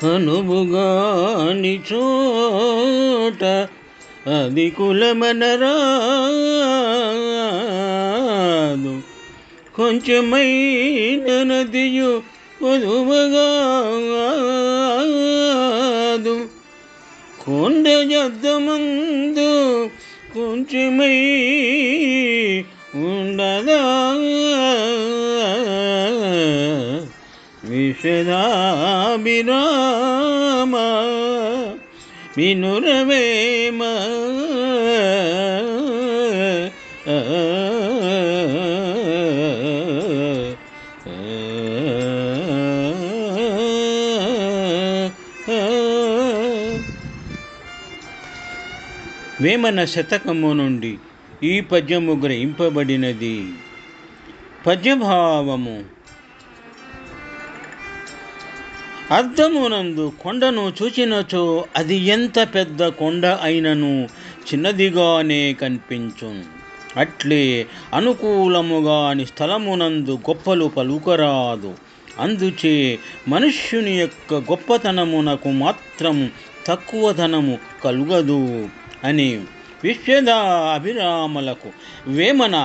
అనువుగాని చోట అది కులమనరాదు. కొంచెమైన నదియు పొదువగాదు. కొండ జద్దమందు కొంచెమై ఉండదా. విషదాభిరామ వినురవేమ. వేమన శతకము నుండి ఈ పద్యము గ్రహింపబడినది. పద్యభావము: అద్దమునందు కొండను చూచినచో అది ఎంత పెద్ద కొండ అయినను చిన్నదిగానే కనిపించును. అట్లే అనుకూలముగాని స్థలమునందు గొప్పలు పలుకరాదు. అందుచే మనుష్యుని యొక్క గొప్పతనమునకు మాత్రం తక్కువతనము కలుగదు అని విశ్వదాభిరాములకు వేమన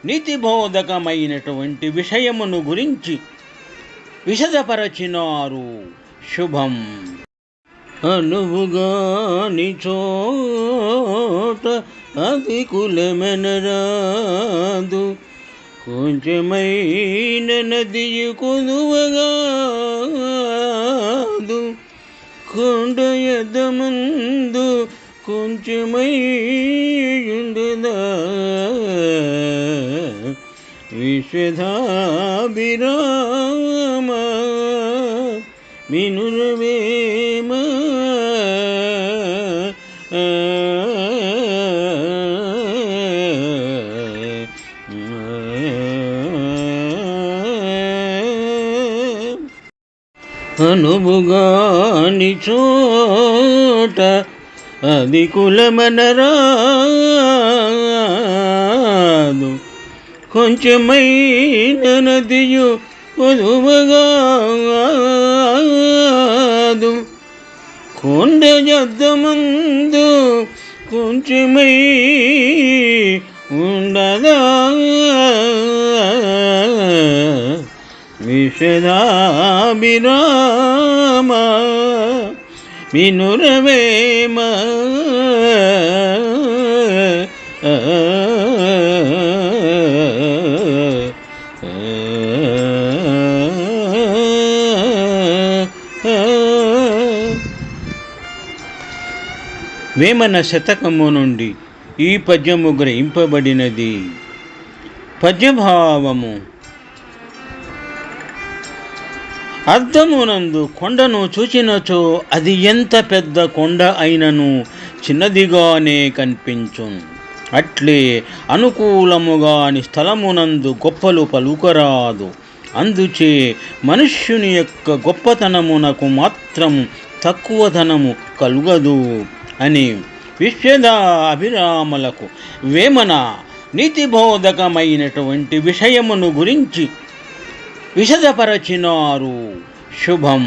నీతిబోధకమైనటువంటి విషయమును గురించి విశదపరచినారు. శుభం. అనువుగాని చోట అది కులమనరాదు. కొంచెమైన నదియు కొదువగాదు. కొండ ఎద్దమందు కొంచెమై ఉండదా. విశ్వదాభిరామ వినురవేమ. అనువుగాని చోట అది కులమనరాదు. కొంచెమైన నదియు పొదువగాదు. కొండ జద్దమందు కొంచెమై ఉండదా. విషదాభిరామ వినురవేమ. వేమన శతకము నుండి ఈ పద్యము గ్రహింపబడినది. పద్యభావము: అద్దమునందు కొండను చూచినచో అది ఎంత పెద్ద కొండ అయినను చిన్నదిగానే కనిపించును. అట్లే అనుకూలముగాని స్థలమునందు గొప్పలు పలుకరాదు. అందుచే మనుష్యుని యొక్క గొప్పతనమునకు మాత్రం తక్కువతనము కలుగదు అని విశ్వదాభిరాములకు వేమన నీతిబోధకమైనటువంటి విషయమును గురించి విశదపరచినారు. శుభం.